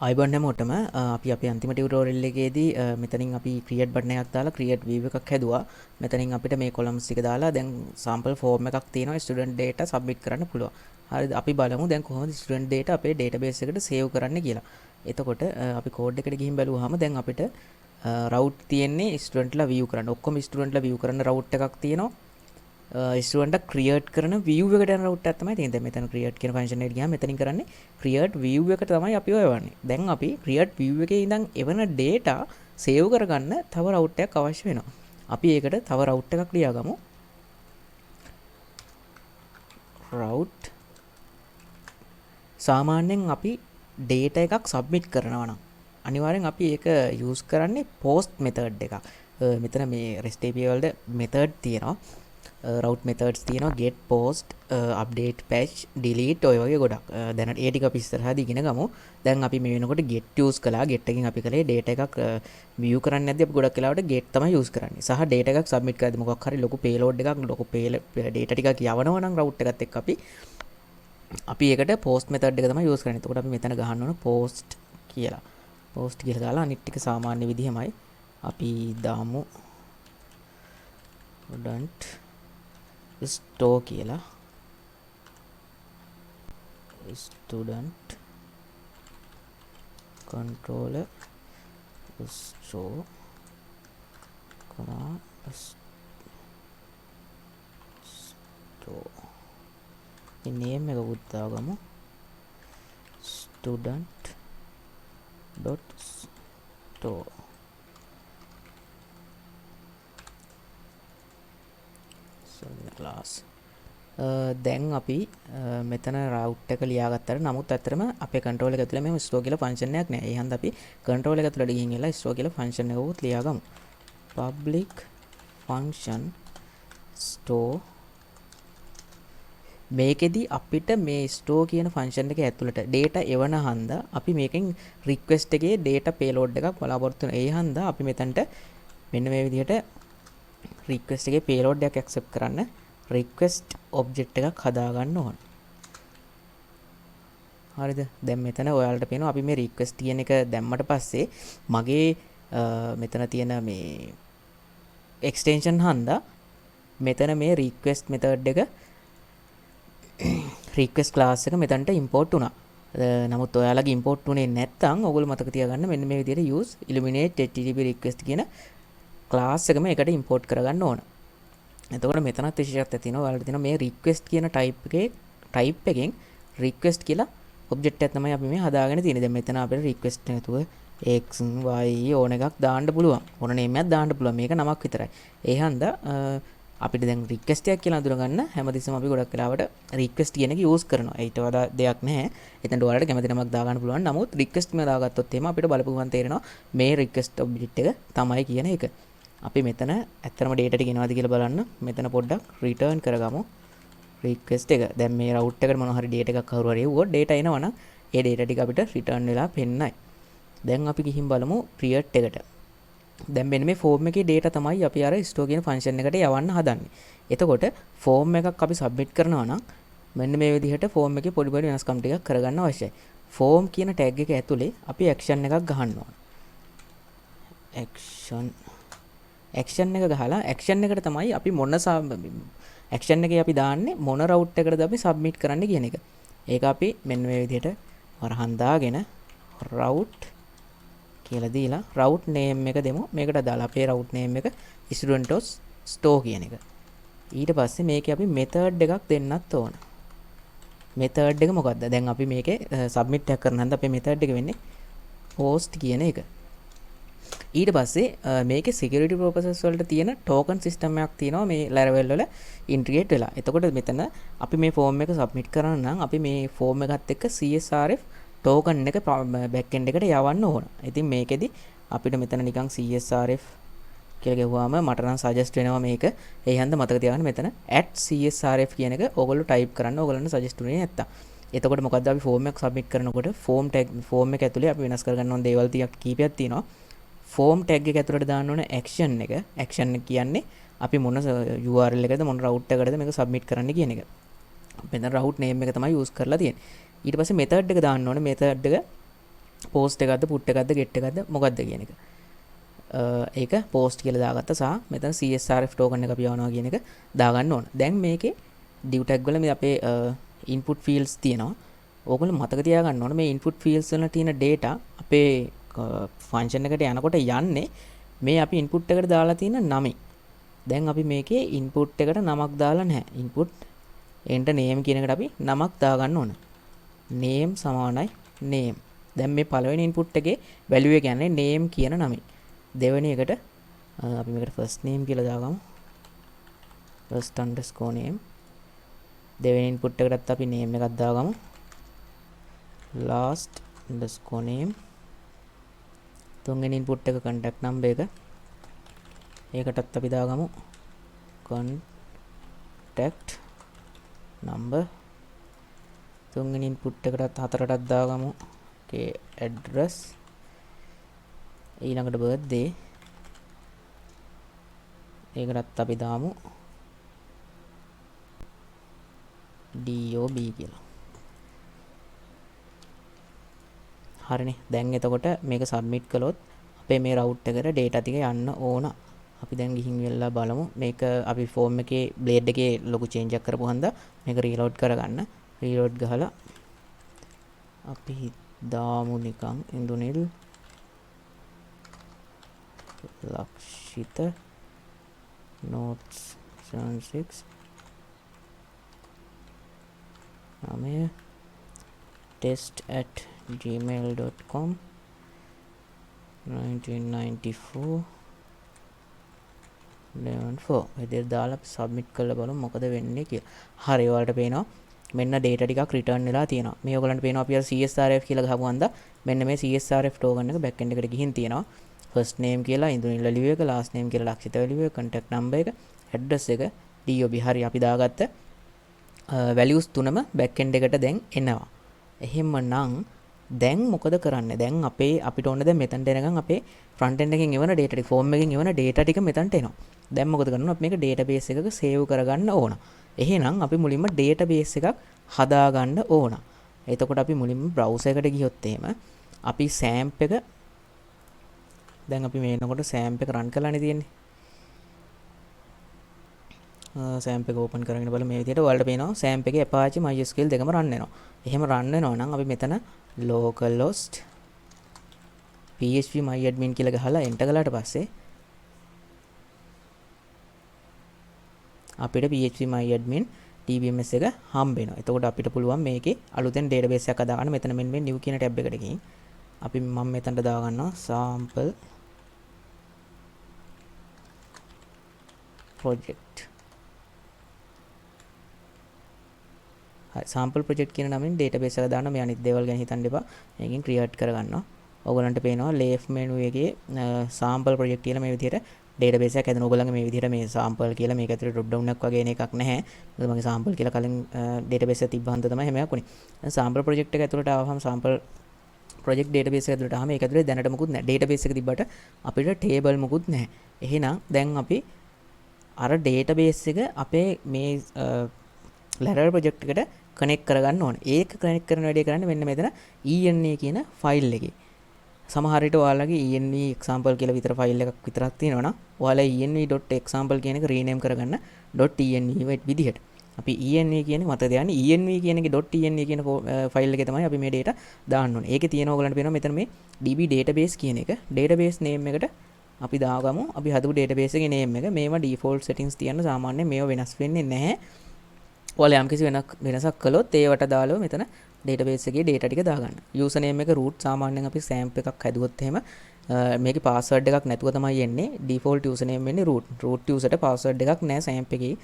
අයිබන් හැමෝටම අපි අපේ අන්තිම ටියුටෝරියල් එකේදී මෙතනින් අපි ක්‍රියේට් බටන් එකක් දාලා ක්‍රියේට් view එකක් හැදුවා. මෙතනින් අපිට මේ කොලම්ස් ටික දාලා දැන් sample form එකක් තියෙනවා ස්ටුඩන්ට් data submit කරන්න පුළුවන්. හරිද? අපි බලමු දැන් කොහොමද ස්ටුඩන්ට් data අපේ database එකට save කරන්න කියලා. එතකොට අපි code එකට ගිහින් බැලුවාම දැන් අපිට route තියෙන්නේ ස්ටුඩන්ට්ලා view කරන්න. ඔක්කොම ස්ටුඩන්ට්ලා view කරන්න route එකක් තියෙනවා. ස්ටුඩන්ට්ලා ක්‍රියේට් කරන view එකට යන route එකක් තමයි තියෙන්නේ. දැන් මෙතන create කියන function එකට ගියාම මෙතනින් කරන්නේ create view එක තමයි අපි ඔයවන්නේ. දැන් අපි create view එකේ ඉඳන් එවන data save කරගන්න තව route එකක් අවශ්‍ය වෙනවා. අපි ඒකට තව route එකක් ලියාගමු. route සාමාන්‍යයෙන් අපි data එකක් submit කරනවා නම් අනිවාර්යෙන් අපි ඒක use කරන්නේ post method එකක්. මෙතන මේ REST API වල method තියෙනවා. route methods තියෙනවා get post update patch delete ඔය වගේ ගොඩක්. දැන් ඒ ටික අපි ඉස්සරහදී ඉගෙන ගමු. දැන් අපි මේ වෙනකොට get use කළා. get එකෙන් අපි කලේ data එකක් view කරන්න නැද්දි අපි ගොඩක් වෙලාවට get තමයි use කරන්නේ. සහ data එකක් submit කරද්දි මොකක් හරි ලොකු payload එකක් ලොකු data ටිකක් යවනවා නම් route එකත් එක්ක අපි ඒකට post method එක තමයි use කරන්නේ. එතකොට අපි මෙතන ගහන්න ඕන post කියලා. post කියලා දාලා අනිත් ටික සාමාන්‍ය විදිහමයි. අපි දාමු student store කියලා student controller store store name එක උදාගමු student dot store class දැන් අපි මෙතන route එක ලියාගත්තාට නමුත් ඇත්තටම අපේ control එක ඇතුලේ මෙහෙම store කියලා function එකක් නැහැ. ඒ හන්ද අපි control එක ඇතුලට ගිහින් ඉල්ල store කියලා function එක උත් ලියාගමු. public function store මේකෙදි අපිට මේ store කියන function එකේ ඇතුලට data එවන හන්ද අපි මේකෙන් request එකේ data payload එකක් බලාපොරොත්තු වෙනවා. ඒ හන්ද අපි මෙතනට මෙන්න මේ විදිහට request එකේ payload එකක් accept කරන්න request object එකක් හදා ගන්න ඕන. හරිද? දැන් මෙතන ඔයාලට පේනවා අපි මේ request කියන එක දැම්මට පස්සේ මගේ මෙතන තියෙන මේ extension හන්දා මෙතන මේ request method එක request class එක මෙතනට import වුණා. නමුත් ඔයාලගේ import වුණේ නැත්නම් ඔයගොල්ලෝ මතක තියාගන්න මෙන්න මේ විදිහට use illuminate http request කියන class එකම එකට import කරගන්න ඕන. එතකොට මෙතනත් විශේෂත්වයක් තියෙනවා. ඔයාලට තියෙනවා මේ request කියන type එකෙන් request කියලා object එකක් තමයි අපි මේ හදාගෙන තියෙන්නේ. දැන් මෙතන අපිට request නැතුව x y ඕන එකක් දාන්න පුළුවන්. ඕන name එකක් දාන්න පුළුවන්. මේක නමක් විතරයි. ඒ හන්දා අපිට දැන් request එකක් කියලා අඳුරගන්න හැමතිස්සම අපි ගොඩක් වෙලාවට request කියන එක use කරනවා. ඊට වඩා දෙයක් නැහැ. එතනට ඔයාලට කැමති නමක් දාගන්න පුළුවන්. නමුත් request එක දාගත්තොත් එහෙම අපිට බලපුවම තේරෙනවා මේ request object එක තමයි කියන එක. අපි මෙතන ඇත්තටම data ටික එනවාද කියලා බලන්න මෙතන පොඩ්ඩක් return කරගමු request එක. දැන් මේ route එකට මොන හරි data එකක් කවුරු හරි එවුවොත් data එනවනම් ඒ data ටික අපිට return වෙලා පෙන්නයි. දැන් අපි ගිහින් බලමු create එකට. දැන් මෙන්න මේ form එකේ data තමයි අපි අර store කියන function එකට යවන්න හදන්නේ. එතකොට form එකක් අපි submit කරනවා නම් මෙන්න මේ විදිහට form එකේ පොඩි පොඩි වෙනස්කම් ටිකක් කරගන්න අවශ්‍යයි. form කියන tag එක ඇතුලේ අපි action එකක් ගහන්න ඕන. action එක ගහලා action එකට තමයි අපි action එකේ අපි දාන්නේ මොන route එකකටද අපි submit කරන්න කියන එක. ඒක අපි මෙන්න මේ විදිහට වරහන් දාගෙන route කියලා දීලා route name එක දෙමු. මේකට දාලා අපේ route name එක student store කියන එක. ඊට පස්සේ මේකේ අපි method එකක් දෙන්නත් ඕන. method එක මොකද්ද? දැන් අපි මේකේ submit එකක් කරන හන්ද අපේ method එක වෙන්නේ post කියන එක. ඊට පස්සේ මේකේ security purposes වලට තියෙන token system එකක් තියෙනවා මේ Laravel වල integrate වෙලා. එතකොට මෙතන අපි මේ form එක submit කරන්න නම් අපි මේ form එකත් එක්ක CSRF token එක backend එකට යවන්න ඕන. ඉතින් මේකෙදි අපිට මෙතන නිකන් CSRF කියලා ගෙවුවාම මට නම් suggest වෙනවා මේක. ඒ හන්ද මතක තියාගන්න මෙතන @csrf කියන එක ඕගොල්ලෝ type කරන්න ඕගොල්ලන්ට suggest වෙන්නේ නැත්තම්. එතකොට මොකද්ද අපි form එක submit කරනකොට form එක ඇතුලේ අපි වෙනස් කරගන්න ඕන දේවල් කීපයක් තියෙනවා. form tag එක ඇතුළට දාන්න ඕන action එක. action එක කියන්නේ අපි මොන URL එකද මොන route එකකටද මේක submit කරන්න කියන එක. මෙතන route name එක තමයි use කරලා තියෙන්නේ. ඊට පස්සේ method එක දාන්න ඕනේ. method එක පෝස්ට් එකක්ද පුට් එකක්ද get එකක්ද මොකක්ද කියන එක. ඒක පෝස්ට් කියලා දාගත්තා සහ මෙතන CSRF token එක අපි යවනවා කියන එක දාගන්න ඕන. දැන් මේකේ div tag වල මේ අපේ input fields තියෙනවා. ඕගොල්ලෝ මතක තියාගන්න ඕන මේ input fields වල තියෙන data අපේ function එකට යනකොට යන්නේ මේ අපි input එකට දාලා තියෙන නමයි. දැන් අපි මේකේ input එකට නමක් දාලා නැහැ. input enter name කියන එකට අපි නමක් දාගන්න ඕන. name සමානයි name. දැන් මේ පළවෙනි input එකේ value එක යන්නේ name කියන නමයි. දෙවෙනි එකට අපි මේකට first name කියලා දාගමු. first underscore name. දෙවෙනි input එකටත් අපි name එකක් දාගමු. last underscore name. තුන්වෙනි input එක contact number එක. ඒකටත් අපි දාගමු contact number. තුන්වෙනි input එකටත් හතරටත් දාගමු okay address. ඊළඟට birthday. ඒකටත් අපි දාමු DOB කියලා. හරිනේ. දැන් එතකොට මේක සබ්මිට් කළොත් අපේ මේ route එකට data ටික යන්න ඕන. අපි දැන් ගිහින් වෙලා බලමු. මේක අපි form එකේ blade එකේ ලොකු change එකක් කරපු හන්ද මේක reload කරගන්න. reload ගහලා අපි දාමු නිකන් ඉන්දුනිල් ලක්ෂිත notes 76 නමය test@gmail.com 1994 11 විදිහට දාලා සබ්මිට් කරලා බලමු මොකද වෙන්නේ කියලා. හරි ඔයාලට පේනවා මෙන්න data ටිකක් return වෙලා තියෙනවා. මේ ඔයගලන්ට පේනවා අපි අර CSRF කියලා ගහපු හන්ද මෙන්න මේ CSRF token එක back end එකට ගිහින් තියෙනවා. first name කියලා ඉන්දුනිල් value එක, last name කියලා ලක්ෂිත value එක, contact number එක, address එක, DOB. හරි අපි දාගත්ත values තුනම back end එකට දැන් එනවා. එහෙමනම් දැන් මොකද කරන්නේ? දැන් අපිට ඕනේ දැන් මෙතනට එනකන් අපේ front end එකෙන් එවන data ටික form එකෙන් එවන data ටික මෙතනට එනවා. දැන් මොකද කරන්නේ? අපි මේක database එකක save කරගන්න ඕන. එහෙනම් අපි මුලින්ම database එකක් හදාගන්න ඕන. එතකොට අපි මුලින්ම browser එකට ගියොත් එහෙම අපි SAMP එක දැන් අපි මේනකොට SAMP එක run කරලානේ තියෙන්නේ. SAMP එක open කරගෙන බලමු මේ විදිහට ඔයාලට පේනවා SAMP එකේ Apache MySQL දෙකම run වෙනවා. එහෙම run වෙනවා නම් අපි මෙතන localhost php myadmin කියලා ගහලා enter කළාට පස්සේ අපිට php myadmin dbms එක හම්බ වෙනවා. එතකොට අපිට පුළුවන් මේකේ අලුතෙන් database එකක් හදාගන්න. මෙතන මෙන්න මේ new කියන tab එකට ගිහින් අපි මම මෙතනට දාගන්නවා sample project. හරි sample project කියන නමින් database එක දාන්න. මේ අනිත් දේවල් ගැන හිතන්න එපා. මේකෙන් create කරගන්නවා. ඔයගලන්ට පේනවා left menu එකේ sample project කියලා මේ විදිහට database එකක් හැදෙනවා. ඔයගලන්ගේ මේ විදිහට මේ sample කියලා මේක ඇතුලේ drop down එකක් වගේ එන එකක් නැහැ. මොකද මගේ sample කියලා කලින් database එක තිබ්බ හන්ද තමයි එහෙම එකක් උනේ. දැන් sample project එක ඇතුලට ආවම sample project database එක ඇතුලට ආවම ඒක ඇතුලේ දැනට මොකුත් නැහැ. database එක තිබ්බට අපිට table මොකුත් නැහැ. එහෙනම් දැන් අපි අර database එක අපේ මේ Laravel project එකට connect කරගන්න ඕනේ. ඒක connect කරන වැඩේ කරන්නේ මෙන්න මෙතන ENA කියන file එකේ. සමහර විට ඔයාලගේ ENV example කියලා විතර file එකක් විතරක් තියෙනවා නම් ඔයාලා env.example කියන එක rename කරගන්න .env විදිහට. අපි env කියන්නේ මතක තියාගන්න env කියන එකේ .env කියන file එකේ තමයි අපි මේ data දාන්න ඕනේ. ඒකේ තියෙන ඕගලන්ට පේනවා මෙතන මේ db database කියන එක database name එකට අපි දාගමු. අපි හදපු database එකේ name එක. මේවා default settings තියන්න සාමාන්‍යයෙන් මේවා වෙනස් වෙන්නේ නැහැ. ඔයාලා යම්කිසි වෙනසක් කළොත් ඒවට දාලා මෙතන database එකේ data ටික දාගන්න. user name එක root සාමාන්‍යයෙන් අපි SAMP එකක් හැදුවොත් එහෙම මේකේ password එකක් නැතුව තමයි එන්නේ. default user name වෙන්නේ root. root user ට password එකක් නැහැ SAMP එකේ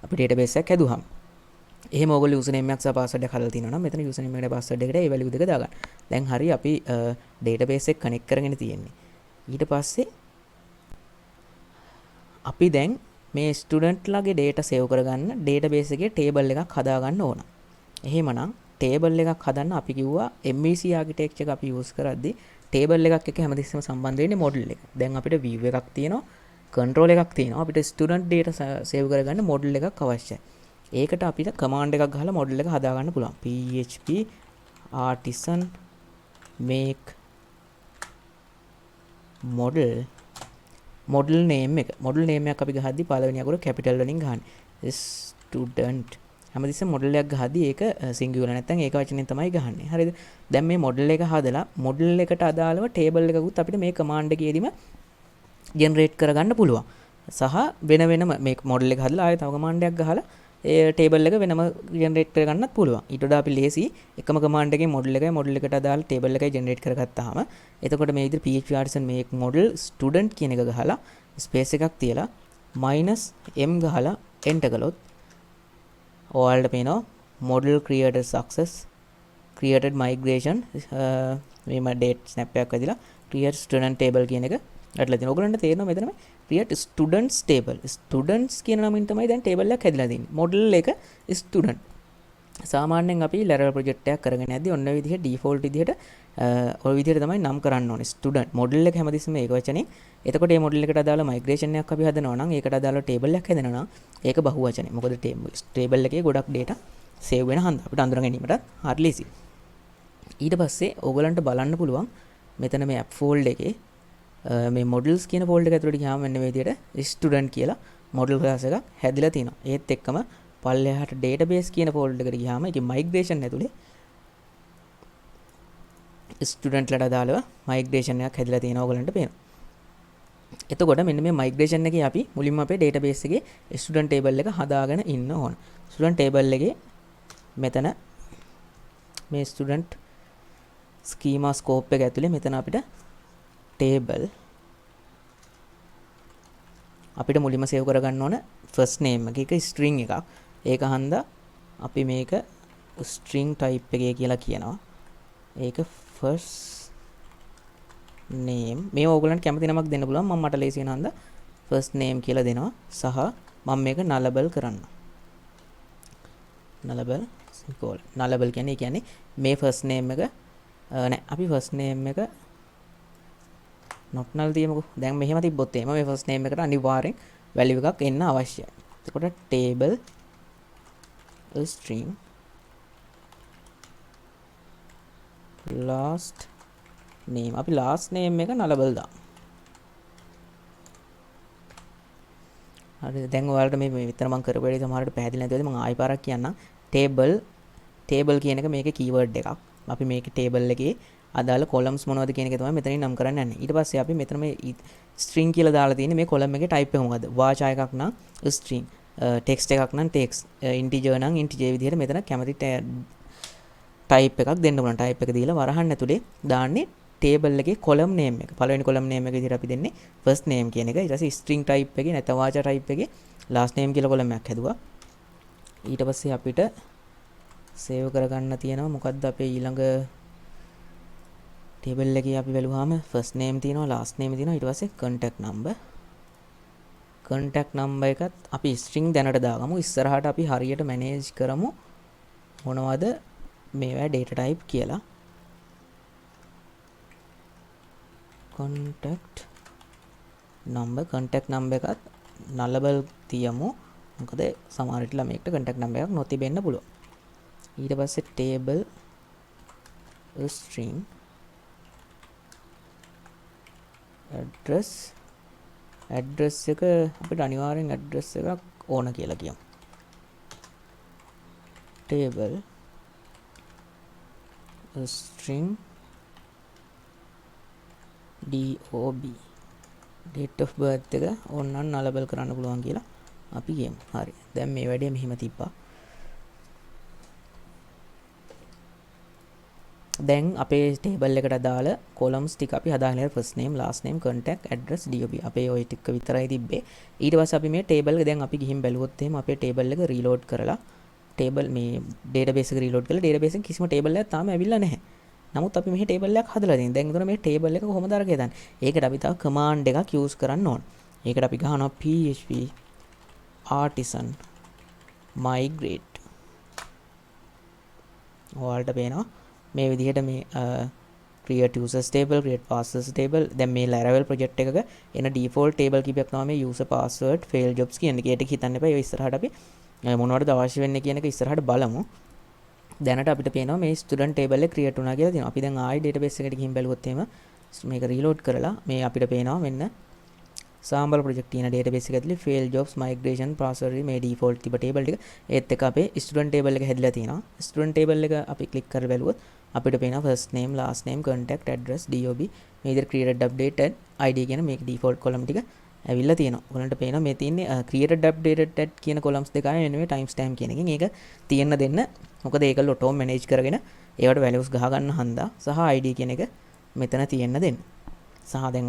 අපි database එකක් හැදුවහම. එහෙම ඔයගොල්ලෝ user name එකක් සහ password එකක් හදලා තියෙනවා නම් මෙතන user name එකට password එකට ඒ value දෙක දාගන්න. දැන් හරි අපි database එක connect කරගෙන තියෙන්නේ. ඊට පස්සේ අපි දැන් මේ ස්ටුඩන්ට් ලාගේ data save කරගන්න database එකේ table එකක් හදාගන්න ඕන. එහෙමනම් table එකක් හදන්න අපි කිව්වා MVC architecture එක අපි use කරද්දී table එකක් එක්ක හැමතිස්සෙම සම්බන්ධ වෙන්නේ model එක. දැන් අපිට view එකක් තියෙනවා, control එකක් තියෙනවා. අපිට student data save කරගන්න model එකක් අවශ්‍යයි. ඒකට අපිට command එකක් ගහලා model එක හදාගන්න පුළුවන්. php artisan make model name එක. මොඩල් නේම් එකක් අපි ගහද්දි පළවෙනි අකුර කැපිටල් වලින් ගහන්නේ. ස්ටුඩන්ට් හැමතිස්සෙම මොඩල් එකක් ගහද්දි ඒක සිංගියුලර් නැත්නම් ඒක වචනෙන් තමයි ගහන්නේ. හරිද? දැන් මේ මොඩල් එක හදලා මොඩල් එකට අදාළව ටේබල් එකකුත් අපිට මේ කමාන්ඩ් එකේදීම ජෙනරේට් කරගන්න පුළුවන්. සහ වෙන වෙනම මේ මොඩල් එක හදලා ආයෙ තව කමාන්ඩ් එකක් ගහලා ඒ ටේබල් එක වෙනම ජෙනරේට් කරගන්නත් පුළුවන්. ඊට වඩා අපි ලේසි එකම කමාන්ඩ් එකේ මොඩල් එකට අදාළ ටේබල් එකයි ජෙනරේට් කරගත්තාම එතකොට මේ විදිහට PHP artisan make model student කියන එක ගහලා ස්පේස් එකක් තියලා -m ගහලා enter කළොත් ඔයාලට පේනවා model created success created migration මේම date snap එකක් ඇදලා create student table කියන එක ඇట్లా තියෙනවා. ඔයගලන්ට තේරෙනවා මෙතනම create students table. students කියන නමින් තමයි දැන් table එකක් හැදලා තියෙන්නේ. model එක student. සාමාන්‍යයෙන් අපි Laravel project එකක් කරගෙන යද්දී ඔන්න ඔය විදිහට default විදිහට ඔය විදිහට තමයි නම් කරන්න ඕනේ. student model එක හැමතිස්සෙම ඒක වචනේ. එතකොට මේ model එකට අදාළ migration එකක් අපි හදනවා නම් ඒකට අදාළ table එකක් හදනවා නම් ඒක බහු වචනේ. මොකද table එකේ ගොඩක් data save වෙන හන්ද අපිට අඳුර ගැනීමට හරි ලේසි. ඊට පස්සේ ඕගලන්ට බලන්න පුළුවන් මෙතන මේ app folder එකේ මේ models කියන folder එක ඇතුළට ගියාම මෙන්න මේ විදිහට student කියලා model class එකක් හැදිලා තියෙනවා. ඒත් එක්කම පල්ලෙහාට database කියන folder එකට ගියාම ඒකේ migration ඇතුලේ student ලට අදාළව migration එකක් හැදිලා තියෙනවා ඔයගලන්ට පේනවා. එතකොට මෙන්න මේ migration එකේ අපි මුලින්ම අපේ database එකේ student table එක හදාගෙන ඉන්න ඕන. student table එකේ මෙතන මේ student schema scope එක ඇතුලේ මෙතන අපිට table අපිට මුලින්ම save කරගන්න ඕන first name එක string එකක්. ඒක හන්දා අපි මේක string type එකේ කියලා කියනවා. ඒක first name මේ ඕගලන්ට කැමති නමක් දෙන්න පුළුවන්. මම මට ලේසි වෙන හන්දා first name කියලා දෙනවා. සහ මම මේක nullable කරන්න. nullable කියන්නේ මේ first name එක නෑ අපි first name එක not null තියමුකෝ. දැන් මෙහෙම තිබ්බොත් එහෙම මේ first name එකට අනිවාර්යෙන් value එකක් එන්න අවශ්‍යයි. එතකොට table string last name අපි last name එක nullable දාමු. හරිද? දැන් ඔයාලට මේ විතර මම කරපු වැඩේ සමහරවිට පැහැදිලි නැති වෙයි. මම ආයෙ පාරක් කියන්නම්. table කියන එක මේකේ keyword එකක්. අපි මේකේ table එකේ අදාළ columns මොනවද කියන එක තමයි මෙතනින් නම් කරන්න යන්නේ. ඊට පස්සේ අපි මෙතන මේ string කියලා දාලා තියෙන්නේ මේ column එකේ type එක මොකද්ද? වාචා එකක් නම් string, text එකක් නම් text, integer නම් integer විදිහට මෙතන කැමති type එකක් දෙන්න පුළුවන්. type එක දීලා වරහන් ඇතුලේ දාන්නේ table එකේ column name එක. පළවෙනි column name එක විදිහට අපි දෙන්නේ first name කියන එක. ඊට පස්සේ string type එකේ නැත්නම් වාචා type එකේ last name කියලා column එකක් හැදුවා. ඊට පස්සේ අපිට save කරගන්න තියෙනවා මොකද්ද අපේ ඊළඟ table එකේ අපි බලුවාම first name තියෙනවා last name තියෙනවා ඊට පස්සේ contact number එකත් අපි string දැනට දාගමු. ඉස්සරහට අපි හරියට manage කරමු මොනවද මේවා data type කියලා. contact number එකත් nullable තියමු. මොකද සමහර විට ළමයෙක්ට contact number එකක් නොතිබෙන්න පුළුවන්. ඊට පස්සේ table string address එක අපිට අනිවාර්යෙන් address එකක් ඕන කියලා කියමු. table string DOB date of birth එක ඕනනම් nullable කරන්න පුළුවන් කියලා අපි කියමු. හරි. දැන් මේ වැඩේ මෙහිම තිබ්බා. දැන් අපේ table එකට අදාළ columns ටික අපි හදාගෙන ඉවර first name last name contact address DOB අපේ ওই ටික විතරයි තිබ්බේ. ඊට පස්සේ අපි මේ table එක දැන් අපි ගිහින් බැලුවොත් එහෙම අපේ table එක reload කරලා table මේ database එක reload කරලා database එකෙන් කිසිම table එකක් තාම ඇවිල්ලා නැහැ. නමුත් අපි මෙහි table එකක් හදලා තියෙනවා. දැන් උතන මේ table එක කොහොමද අරගෙන දාන්නේ? ඒකට අපි තව command එකක් use කරන්න ඕන. ඒකට අපි ගහනවා php artisan migrate. ඔයාලට පේනවා මේ විදිහට මේ create users table, create passwords table. දැන් මේ Laravel project එකක එන default table කීපයක් තමයි මේ user password fail jobs කියන එක. ඒක හිතන්න එපා. ඒ ඉස්සරහට අපි මොනවටද අවශ්‍ය වෙන්නේ කියන එක ඉස්සරහට බලමු. දැනට අපිට පේනවා මේ student table එක create වුණා කියලා තියෙනවා. අපි දැන් ආයි database එකට ගිහින් බැලුවොත් එහෙම මේක රීලෝඩ් කරලා මේ අපිට පේනවා මෙන්න සාම්බල් ප්‍රොජෙක්ට් තියෙන database එක ඇතුලේ fail jobs migration password මේ default තිබ table ටික ඒත් එක අපේ student table එක හැදිලා තියෙනවා. student table එක අපි click කරලා බැලුවොත් අපිට පේනවා first name last name contact address dob මේ විදිහට created updated id කියන මේක default column ටික ඇවිල්ලා තියෙනවා. ඔයගලන්ට පේනවා මේ තියෙන්නේ created updated කියන columns දෙකයි එන්නේ time stamp කියන එකෙන්. ඒක තියෙන්න දෙන්න. මොකද ඒකල auto manage කරගෙන ඒවට values ගහ ගන්න හන්දා සහ id කියන එක මෙතන තියෙන්න දෙන්න. සහ දැන්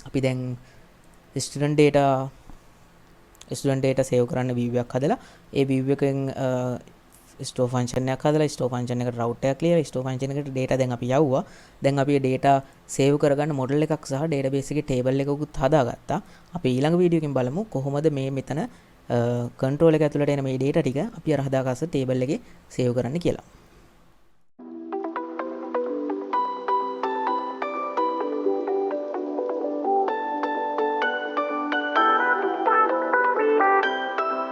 අපි දැන් student data save කරන්න view එකක් හදලා ඒ view එකෙන් store function එකක් හදලා store function එකට route එකක් ලියලා store function එකට data දැන් අපි යවුවා. දැන් අපි මේ data save කරගන්න model එකක් සහ database එකේ table එකකුත් හදාගත්තා. අපි ඊළඟ වීඩියෝ එකෙන් බලමු කොහොමද මෙතන control එක ඇතුළට එන මේ data ටික අපි අර හදාගත්ත table එකේ save කරන්න කියලා.